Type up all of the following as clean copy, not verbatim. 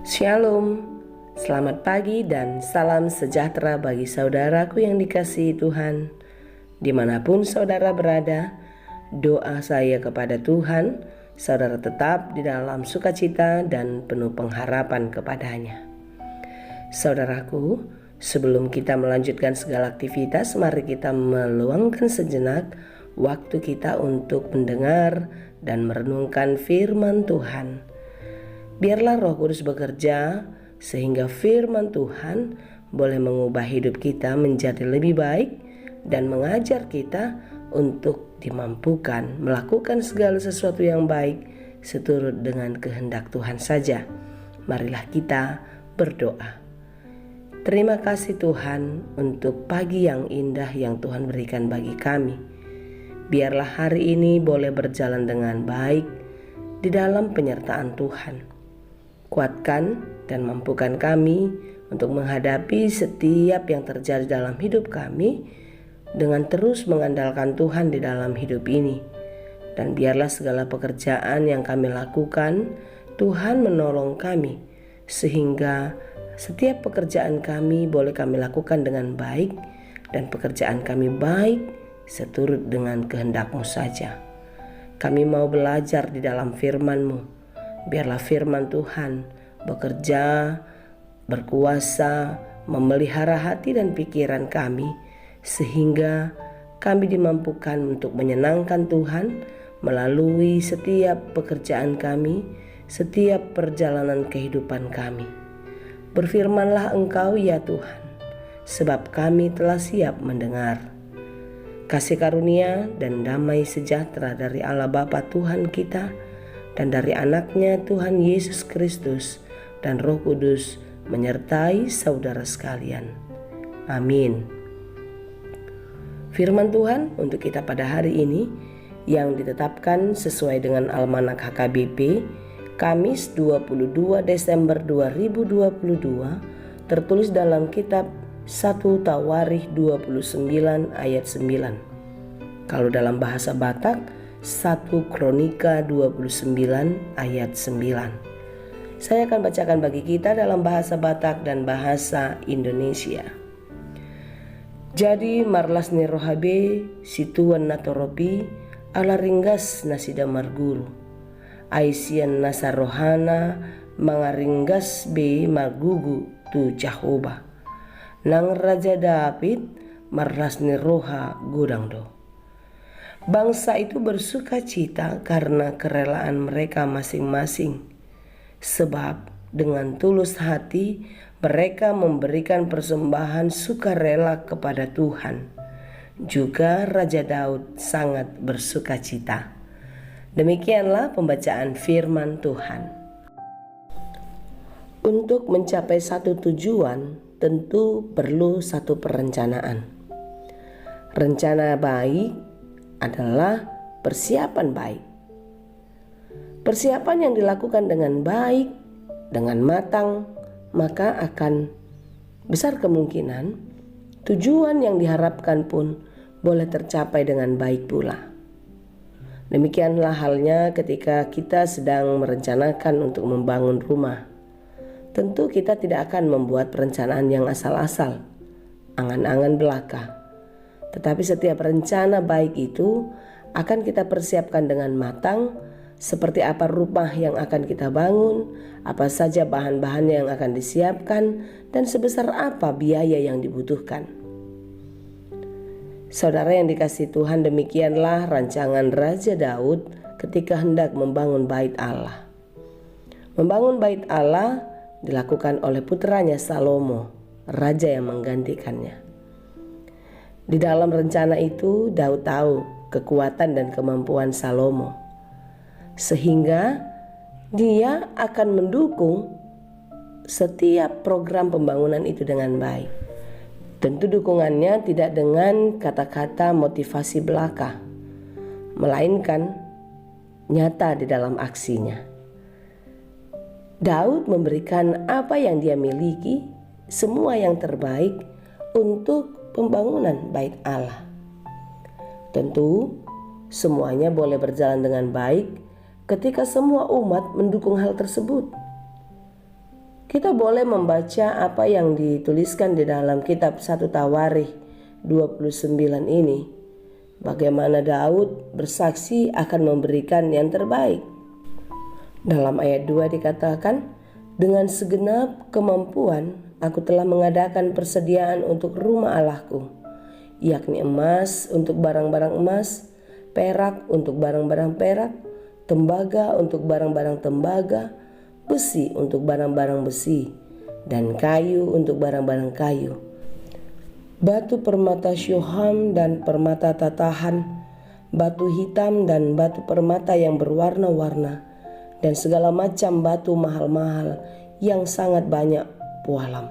Shalom, selamat pagi dan salam sejahtera bagi saudaraku yang dikasihi Tuhan. Dimanapun saudara berada, doa saya kepada Tuhan, saudara tetap di dalam sukacita dan penuh pengharapan kepadanya. Saudaraku, sebelum kita melanjutkan segala aktivitas, mari kita meluangkan sejenak waktu kita untuk mendengar dan merenungkan firman Tuhan. Biarlah Roh Kudus bekerja sehingga firman Tuhan boleh mengubah hidup kita menjadi lebih baik dan mengajar kita untuk dimampukan melakukan segala sesuatu yang baik seturut dengan kehendak Tuhan saja. Marilah kita berdoa. Terima kasih Tuhan untuk pagi yang indah yang Tuhan berikan bagi kami. Biarlah hari ini boleh berjalan dengan baik di dalam penyertaan Tuhan. Kuatkan dan mampukan kami untuk menghadapi setiap yang terjadi dalam hidup kami dengan terus mengandalkan Tuhan di dalam hidup ini. Dan biarlah segala pekerjaan yang kami lakukan, Tuhan menolong kami sehingga setiap pekerjaan kami boleh kami lakukan dengan baik dan pekerjaan kami baik seturut dengan kehendak-Mu saja. Kami mau belajar di dalam firman-Mu. Biarlah firman Tuhan bekerja, berkuasa, memelihara hati dan pikiran kami, sehingga kami dimampukan untuk menyenangkan Tuhan melalui setiap pekerjaan kami, setiap perjalanan kehidupan kami. Berfirmanlah Engkau ya Tuhan, sebab kami telah siap mendengar. Kasih karunia dan damai sejahtera dari Allah Bapa Tuhan kita, dan dari anaknya Tuhan Yesus Kristus dan Roh Kudus menyertai saudara sekalian. Amin. Firman Tuhan untuk kita pada hari ini yang ditetapkan sesuai dengan Almanak HKBP Kamis 22 Desember 2022 tertulis dalam kitab 1 Tawarikh 29 ayat 9. Kalau dalam bahasa Batak 1 Kronika 29 ayat 9. Saya akan bacakan bagi kita dalam bahasa Batak dan bahasa Indonesia. Jadi marlasni rohabe situan natoropi ala ringgas nasida marguru. Aisian nasa rohana mangaringgas be margugu tu Jehovah. Nang Raja David marlasni roha gudangdo. Bangsa itu bersuka cita karena kerelaan mereka masing-masing. Sebab dengan tulus hati mereka memberikan persembahan sukarela kepada Tuhan. Juga Raja Daud sangat bersuka cita. Demikianlah pembacaan firman Tuhan. Untuk mencapai satu tujuan tentu perlu satu perencanaan. Rencana baik adalah persiapan baik. Persiapan yang dilakukan dengan baik, dengan matang, maka akan besar kemungkinan tujuan yang diharapkan pun boleh tercapai dengan baik pula. Demikianlah halnya ketika kita sedang merencanakan untuk membangun rumah. Tentu kita tidak akan membuat perencanaan yang asal-asal, angan-angan belaka. Tetapi setiap rencana baik itu akan kita persiapkan dengan matang, seperti apa rumah yang akan kita bangun, apa saja bahan-bahan yang akan disiapkan, dan sebesar apa biaya yang dibutuhkan. Saudara yang dikasihi Tuhan, demikianlah rancangan Raja Daud ketika hendak membangun bait Allah. Membangun bait Allah dilakukan oleh putranya Salomo, raja yang menggantikannya. Di dalam rencana itu Daud tahu kekuatan dan kemampuan Salomo, sehingga dia akan mendukung setiap program pembangunan itu dengan baik. Tentu dukungannya tidak dengan kata-kata motivasi belaka, melainkan nyata di dalam aksinya. Daud memberikan apa yang dia miliki, semua yang terbaik untuk pembangunan bait Allah. Tentu semuanya boleh berjalan dengan baik ketika semua umat mendukung hal tersebut. Kita boleh membaca apa yang dituliskan di dalam kitab 1 Tawarikh 29 ini. Bagaimana Daud bersaksi akan memberikan yang terbaik. Dalam ayat 2 dikatakan, dengan segenap kemampuan aku telah mengadakan persediaan untuk rumah Allahku, yakni emas untuk barang-barang emas, perak untuk barang-barang perak, tembaga untuk barang-barang tembaga, besi untuk barang-barang besi, dan kayu untuk barang-barang kayu. Batu permata syuham dan permata tatahan, batu hitam dan batu permata yang berwarna-warna, dan segala macam batu mahal-mahal yang sangat banyak pualam.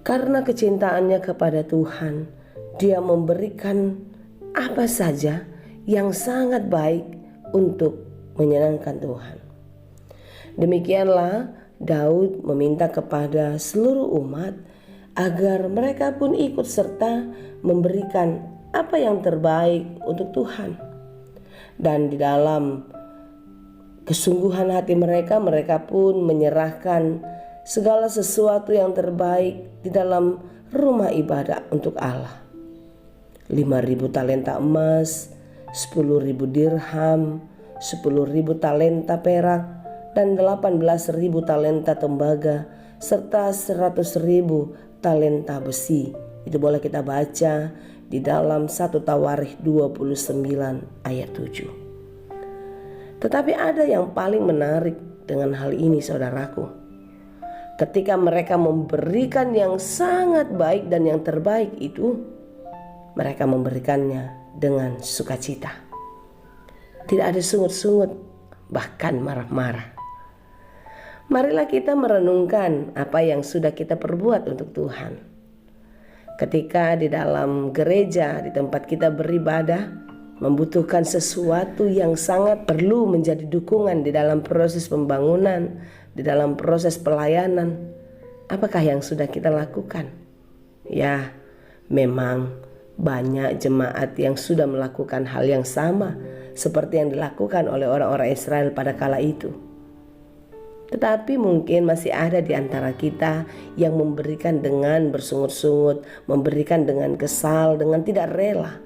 Karena kecintaannya kepada Tuhan, dia memberikan apa saja yang sangat baik untuk menyenangkan Tuhan. Demikianlah Daud meminta kepada seluruh umat agar mereka pun ikut serta memberikan apa yang terbaik untuk Tuhan. Dan di dalam kesungguhan hati mereka, mereka pun menyerahkan segala sesuatu yang terbaik di dalam rumah ibadah untuk Allah. 5.000 talenta emas, 10.000 dirham, 10.000 talenta perak, dan 18.000 talenta tembaga, serta 100.000 talenta besi. Itu boleh kita baca di dalam 1 Tawarikh 29 ayat 7. Tetapi ada yang paling menarik dengan hal ini, saudaraku. Ketika mereka memberikan yang sangat baik dan yang terbaik itu, mereka memberikannya dengan sukacita. Tidak ada sungut-sungut, bahkan marah-marah. Marilah kita merenungkan apa yang sudah kita perbuat untuk Tuhan. Ketika di dalam gereja, di tempat kita beribadah, membutuhkan sesuatu yang sangat perlu menjadi dukungan di dalam proses pembangunan, di dalam proses pelayanan, apakah yang sudah kita lakukan? Ya, memang banyak jemaat yang sudah melakukan hal yang sama seperti yang dilakukan oleh orang-orang Israel pada kala itu. Tetapi mungkin masih ada di antara kita yang memberikan dengan bersungut-sungut, memberikan dengan kesal, dengan tidak rela.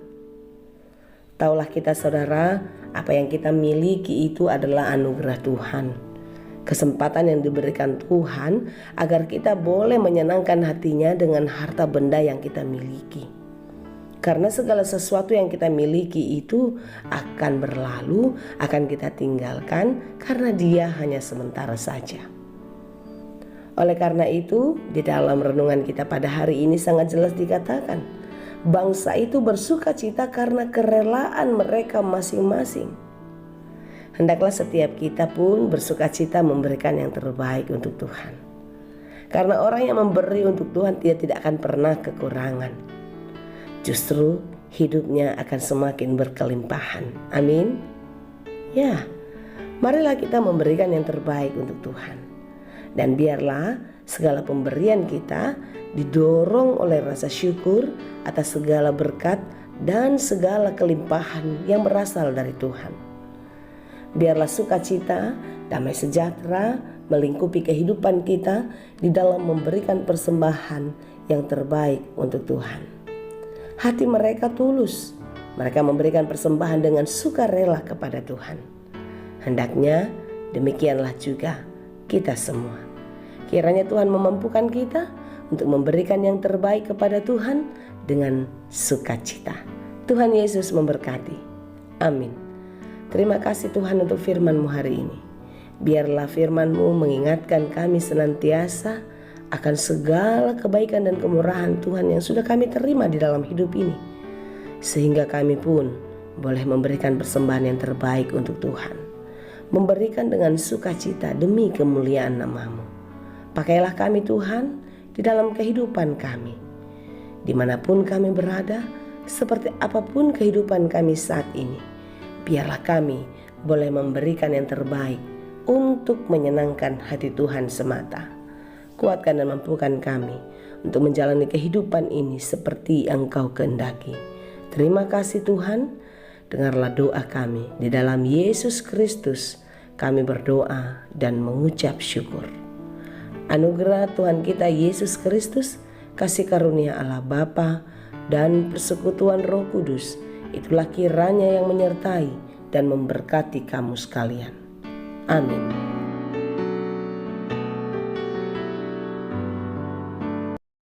Taulah kita, saudara, apa yang kita miliki itu adalah anugerah Tuhan. Kesempatan yang diberikan Tuhan agar kita boleh menyenangkan hatinya dengan harta benda yang kita miliki. Karena segala sesuatu yang kita miliki itu akan berlalu, akan kita tinggalkan karena dia hanya sementara saja. Oleh karena itu, di dalam renungan kita pada hari ini sangat jelas dikatakan, bangsa itu bersuka cita karena kerelaan mereka masing-masing. Hendaklah setiap kita pun bersuka cita memberikan yang terbaik untuk Tuhan. Karena orang yang memberi untuk Tuhan dia tidak akan pernah kekurangan. Justru hidupnya akan semakin berkelimpahan. Amin. Ya, marilah kita memberikan yang terbaik untuk Tuhan. Dan biarlah segala pemberian kita didorong oleh rasa syukur atas segala berkat dan segala kelimpahan yang berasal dari Tuhan. Biarlah sukacita, damai sejahtera melingkupi kehidupan kita di dalam memberikan persembahan yang terbaik untuk Tuhan. Hati mereka tulus, mereka memberikan persembahan dengan sukarela kepada Tuhan. Hendaknya demikianlah juga kita semua. Kiranya Tuhan memampukan kita untuk memberikan yang terbaik kepada Tuhan dengan sukacita. Tuhan Yesus memberkati. Amin. Terima kasih Tuhan untuk firman-Mu hari ini. Biarlah firman-Mu mengingatkan kami senantiasa akan segala kebaikan dan kemurahan Tuhan yang sudah kami terima di dalam hidup ini. Sehingga kami pun boleh memberikan persembahan yang terbaik untuk Tuhan. Memberikan dengan sukacita demi kemuliaan nama-Mu. Pakailah kami Tuhan di dalam kehidupan kami. Dimanapun kami berada, seperti apapun kehidupan kami saat ini. Biarlah kami boleh memberikan yang terbaik untuk menyenangkan hati Tuhan semata. Kuatkan dan mampukan kami untuk menjalani kehidupan ini seperti Engkau kehendaki. Terima kasih Tuhan, dengarlah doa kami. Di dalam Yesus Kristus kami berdoa dan mengucap syukur. Anugerah Tuhan kita Yesus Kristus, kasih karunia Allah Bapa, dan persekutuan Roh Kudus, itulah kiranya yang menyertai dan memberkati kamu sekalian. Amin.